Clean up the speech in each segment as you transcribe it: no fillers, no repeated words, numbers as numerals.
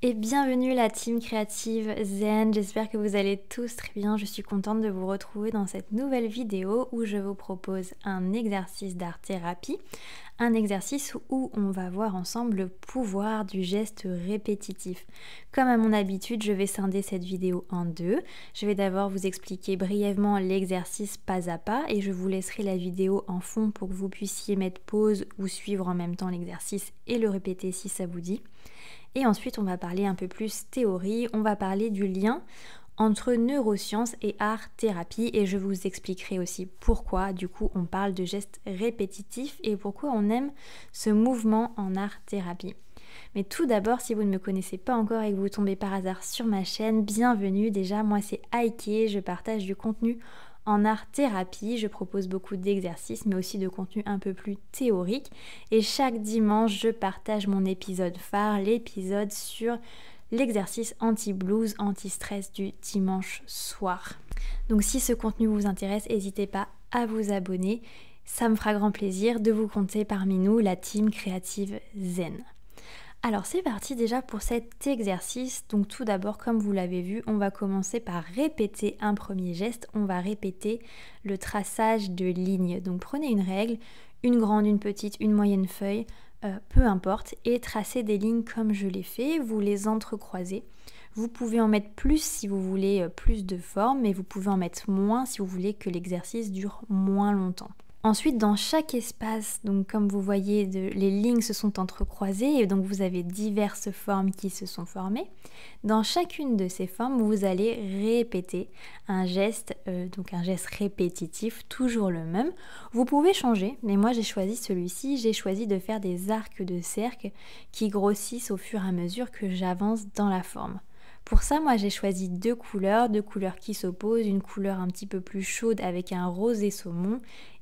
Et bienvenue la team créative Zen, j'espère que vous allez tous très bien, je suis contente de vous retrouver dans cette nouvelle vidéo où je vous propose un exercice d'art-thérapie, un exercice où on va voir ensemble le pouvoir du geste répétitif. Comme à mon habitude, je vais scinder cette vidéo en deux. Je vais d'abord vous expliquer brièvement l'exercice pas à pas et je vous laisserai la vidéo en fond pour que vous puissiez mettre pause ou suivre en même temps l'exercice et le répéter si ça vous dit. Et ensuite, on va parler un peu plus théorie, on va parler du lien entre neurosciences et art-thérapie et je vous expliquerai aussi pourquoi du coup on parle de gestes répétitifs et pourquoi on aime ce mouvement en art-thérapie. Mais tout d'abord, si vous ne me connaissez pas encore et que vous tombez par hasard sur ma chaîne, bienvenue. Déjà, moi c'est Aike, je partage du contenu en art-thérapie, je propose beaucoup d'exercices mais aussi de contenu un peu plus théorique et chaque dimanche je partage mon épisode phare, l'épisode sur l'exercice anti-blues, anti-stress du dimanche soir. Donc si ce contenu vous intéresse, n'hésitez pas à vous abonner, ça me fera grand plaisir de vous compter parmi nous, la team créative Zen. Alors c'est parti déjà pour cet exercice. Donc tout d'abord, comme vous l'avez vu, on va commencer par répéter un premier geste. On va répéter le traçage de lignes. Donc prenez une règle, une grande, une petite, une moyenne feuille, peu importe, et tracez des lignes comme je l'ai fait. Vous les entrecroisez. Vous pouvez en mettre plus si vous voulez plus de forme, mais vous pouvez en mettre moins si vous voulez que l'exercice dure moins longtemps. Ensuite, dans chaque espace, donc comme vous voyez, les lignes se sont entrecroisées et donc vous avez diverses formes qui se sont formées. Dans chacune de ces formes, vous allez répéter un geste, donc un geste répétitif, toujours le même. Vous pouvez changer, mais moi j'ai choisi celui-ci, j'ai choisi de faire des arcs de cercle qui grossissent au fur et à mesure que j'avance dans la forme. Pour ça, moi j'ai choisi deux couleurs qui s'opposent, une couleur un petit peu plus chaude avec un rosé saumon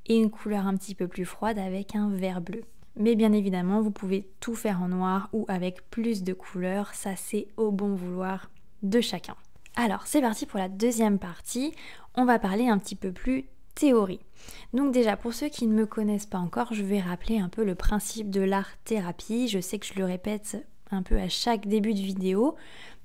et une couleur un petit peu plus froide avec un vert bleu. Mais bien évidemment, vous pouvez tout faire en noir ou avec plus de couleurs, ça c'est au bon vouloir de chacun. Alors c'est parti pour la deuxième partie, on va parler un petit peu plus théorie. Donc déjà, pour ceux qui ne me connaissent pas encore, je vais rappeler un peu le principe de l'art-thérapie. Je sais que je le répète un peu à chaque début de vidéo,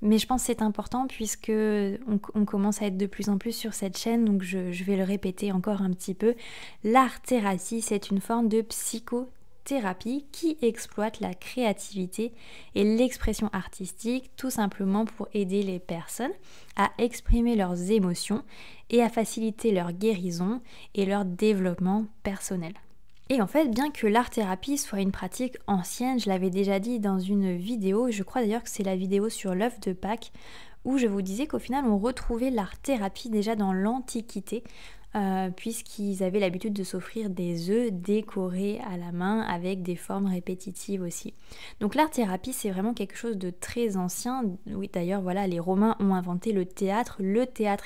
mais je pense que c'est important puisque on commence à être de plus en plus sur cette chaîne, donc je vais le répéter encore un petit peu. L'art-thérapie, c'est une forme de psychothérapie qui exploite la créativité et l'expression artistique tout simplement pour aider les personnes à exprimer leurs émotions et à faciliter leur guérison et leur développement personnel. Et en fait, bien que l'art-thérapie soit une pratique ancienne, je l'avais déjà dit dans une vidéo, je crois d'ailleurs que c'est la vidéo sur l'œuf de Pâques, où je vous disais qu'au final on retrouvait l'art-thérapie déjà dans l'Antiquité, puisqu'ils avaient l'habitude de s'offrir des œufs décorés à la main avec des formes répétitives aussi. Donc l'art-thérapie c'est vraiment quelque chose de très ancien. Oui d'ailleurs voilà, les Romains ont inventé le théâtre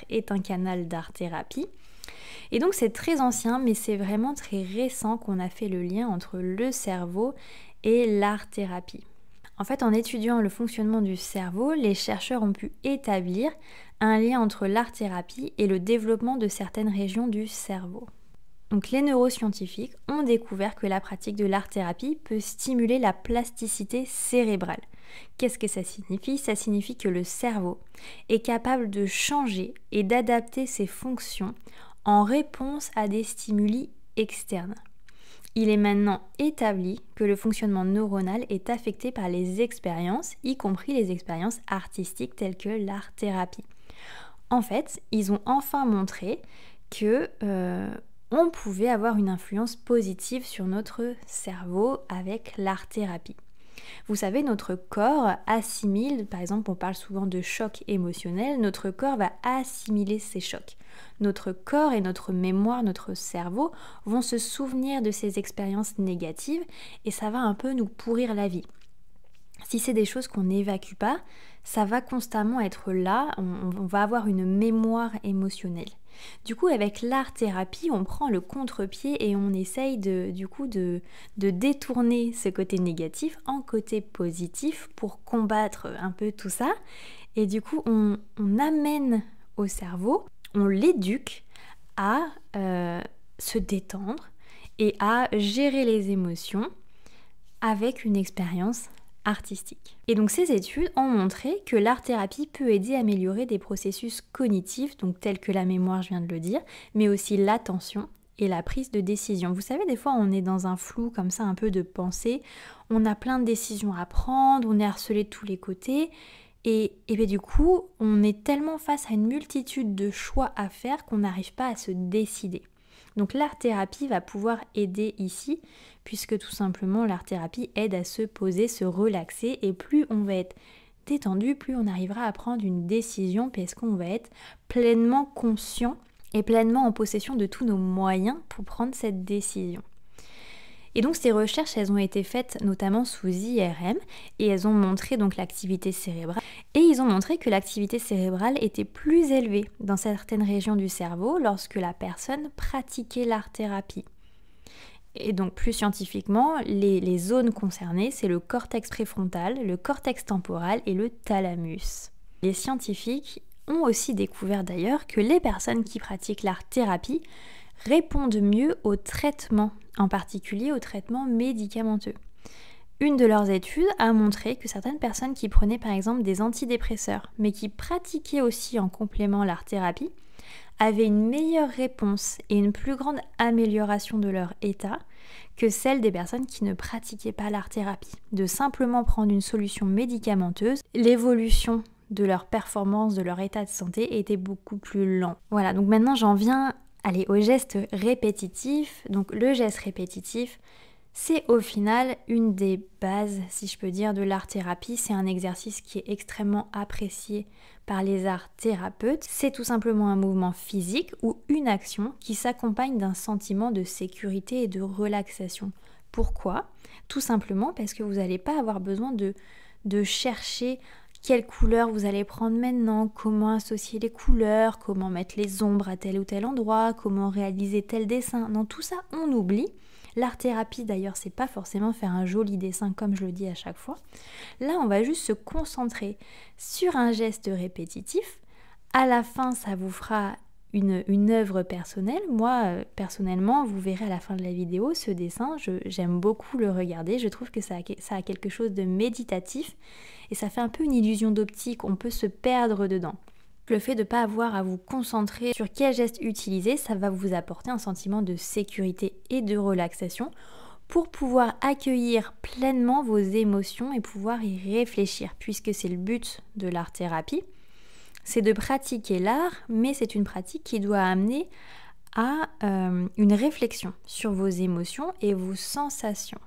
est un canal d'art-thérapie. Et donc c'est très ancien, mais c'est vraiment très récent qu'on a fait le lien entre le cerveau et l'art-thérapie. En fait, en étudiant le fonctionnement du cerveau, les chercheurs ont pu établir un lien entre l'art-thérapie et le développement de certaines régions du cerveau. Donc les neuroscientifiques ont découvert que la pratique de l'art-thérapie peut stimuler la plasticité cérébrale. Qu'est-ce que ça signifie ? Ça signifie que le cerveau est capable de changer et d'adapter ses fonctions en réponse à des stimuli externes. Il est maintenant établi que le fonctionnement neuronal est affecté par les expériences, y compris les expériences artistiques telles que l'art-thérapie. En fait, ils ont enfin montré que on pouvait avoir une influence positive sur notre cerveau avec l'art-thérapie. Vous savez, notre corps assimile, par exemple on parle souvent de choc émotionnel, notre corps va assimiler ces chocs. Notre corps et notre mémoire, notre cerveau vont se souvenir de ces expériences négatives et ça va un peu nous pourrir la vie. Si c'est des choses qu'on n'évacue pas, ça va constamment être là, on va avoir une mémoire émotionnelle. Du coup, avec l'art-thérapie, on prend le contre-pied et on essaye de détourner ce côté négatif en côté positif pour combattre un peu tout ça. Et du coup, on amène au cerveau, on l'éduque à se détendre et à gérer les émotions avec une expérience artistique. Et donc ces études ont montré que l'art-thérapie peut aider à améliorer des processus cognitifs, donc tels que la mémoire, je viens de le dire, mais aussi l'attention et la prise de décision. Vous savez, des fois on est dans un flou comme ça, un peu de pensée, on a plein de décisions à prendre, on est harcelé de tous les côtés, et bien du coup, on est tellement face à une multitude de choix à faire qu'on n'arrive pas à se décider. Donc l'art-thérapie va pouvoir aider ici, puisque tout simplement l'art-thérapie aide à se poser, se relaxer, et plus on va être détendu, plus on arrivera à prendre une décision, parce qu'on va être pleinement conscient et pleinement en possession de tous nos moyens pour prendre cette décision. Et donc ces recherches, elles ont été faites notamment sous IRM et elles ont montré donc l'activité cérébrale. Et ils ont montré que l'activité cérébrale était plus élevée dans certaines régions du cerveau lorsque la personne pratiquait l'art-thérapie. Et donc plus scientifiquement, les zones concernées, c'est le cortex préfrontal, le cortex temporal et le thalamus. Les scientifiques ont aussi découvert d'ailleurs que les personnes qui pratiquent l'art-thérapie répondent mieux au traitement, en particulier au traitement médicamenteux. Une de leurs études a montré que certaines personnes qui prenaient par exemple des antidépresseurs, mais qui pratiquaient aussi en complément l'art-thérapie, avaient une meilleure réponse et une plus grande amélioration de leur état que celle des personnes qui ne pratiquaient pas l'art-thérapie. De simplement prendre une solution médicamenteuse, l'évolution de leur performance, de leur état de santé était beaucoup plus lent. Voilà, donc maintenant j'en viens au geste répétitif. Donc le geste répétitif, c'est au final une des bases, si je peux dire, de l'art-thérapie. C'est un exercice qui est extrêmement apprécié par les art-thérapeutes. C'est tout simplement un mouvement physique ou une action qui s'accompagne d'un sentiment de sécurité et de relaxation. Pourquoi ? Tout simplement parce que vous n'allez pas avoir besoin de chercher quelle couleur vous allez prendre maintenant, comment associer les couleurs, comment mettre les ombres à tel ou tel endroit, comment réaliser tel dessin. Non, tout ça, on oublie. L'art-thérapie, d'ailleurs, c'est pas forcément faire un joli dessin comme je le dis à chaque fois. Là, on va juste se concentrer sur un geste répétitif. À la fin, ça vous fera une œuvre personnelle. Moi, personnellement, vous verrez à la fin de la vidéo, ce dessin, j'aime beaucoup le regarder. Je trouve que ça a quelque chose de méditatif et ça fait un peu une illusion d'optique. On peut se perdre dedans. Le fait de ne pas avoir à vous concentrer sur quel geste utiliser, ça va vous apporter un sentiment de sécurité et de relaxation pour pouvoir accueillir pleinement vos émotions et pouvoir y réfléchir, puisque c'est le but de l'art-thérapie. C'est de pratiquer l'art, mais c'est une pratique qui doit amener à une réflexion sur vos émotions et vos sensations.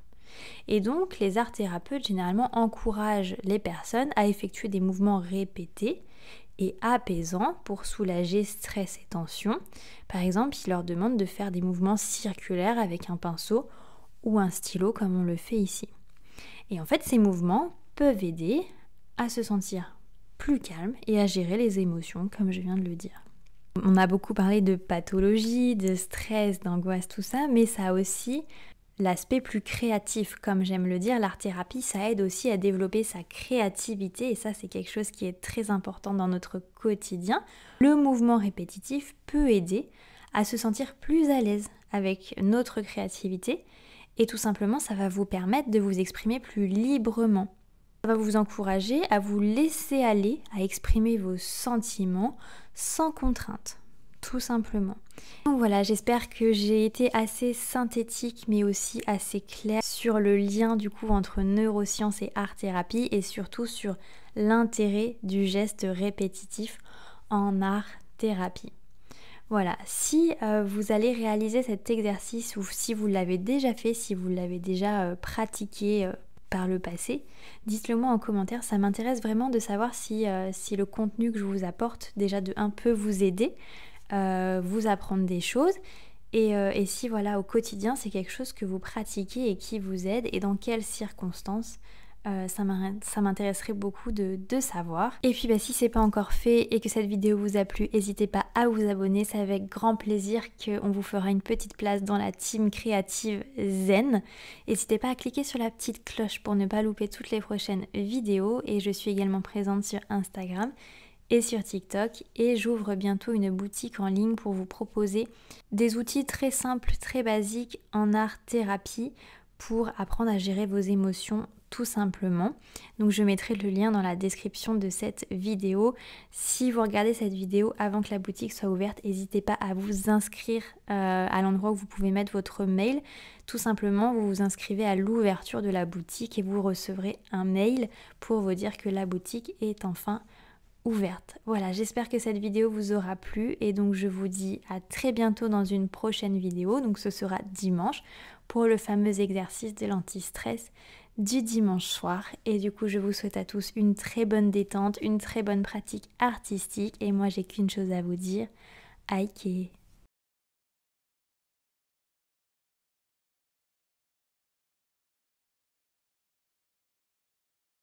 Et donc, les art-thérapeutes généralement encouragent les personnes à effectuer des mouvements répétés et apaisants pour soulager stress et tension. Par exemple, ils leur demandent de faire des mouvements circulaires avec un pinceau ou un stylo comme on le fait ici. Et en fait, ces mouvements peuvent aider à se sentir plus calme et à gérer les émotions, comme je viens de le dire. On a beaucoup parlé de pathologie, de stress, d'angoisse, tout ça, mais ça a aussi l'aspect plus créatif, comme j'aime le dire. L'art-thérapie, ça aide aussi à développer sa créativité et ça, c'est quelque chose qui est très important dans notre quotidien. Le mouvement répétitif peut aider à se sentir plus à l'aise avec notre créativité et tout simplement, ça va vous permettre de vous exprimer plus librement. Ça va vous encourager à vous laisser aller, à exprimer vos sentiments sans contrainte, tout simplement. Donc voilà, j'espère que j'ai été assez synthétique mais aussi assez claire sur le lien du coup entre neurosciences et art-thérapie et surtout sur l'intérêt du geste répétitif en art-thérapie. Voilà, si vous allez réaliser cet exercice ou si vous l'avez déjà fait, si vous l'avez déjà pratiqué par le passé, dites-le moi en commentaire, ça m'intéresse vraiment de savoir si le contenu que je vous apporte déjà de un peu vous aider, vous apprendre des choses et si voilà au quotidien c'est quelque chose que vous pratiquez et qui vous aide et dans quelles circonstances. Ça m'intéresserait beaucoup de savoir. Et puis si c'est pas encore fait et que cette vidéo vous a plu, n'hésitez pas à vous abonner, c'est avec grand plaisir qu'on vous fera une petite place dans la team créative Zen. N'hésitez pas à cliquer sur la petite cloche pour ne pas louper toutes les prochaines vidéos et je suis également présente sur Instagram et sur TikTok et j'ouvre bientôt une boutique en ligne pour vous proposer des outils très simples, très basiques en art-thérapie pour apprendre à gérer vos émotions tout simplement. Donc je mettrai le lien dans la description de cette vidéo. Si vous regardez cette vidéo avant que la boutique soit ouverte, n'hésitez pas à vous inscrire à l'endroit où vous pouvez mettre votre mail. Tout simplement, vous vous inscrivez à l'ouverture de la boutique et vous recevrez un mail pour vous dire que la boutique est enfin ouverte. Voilà, j'espère que cette vidéo vous aura plu et donc je vous dis à très bientôt dans une prochaine vidéo. Donc ce sera dimanche pour le fameux exercice de l'anti-stress du dimanche soir. Et du coup, je vous souhaite à tous une très bonne détente, une très bonne pratique artistique. Et moi, j'ai qu'une chose à vous dire, Aike!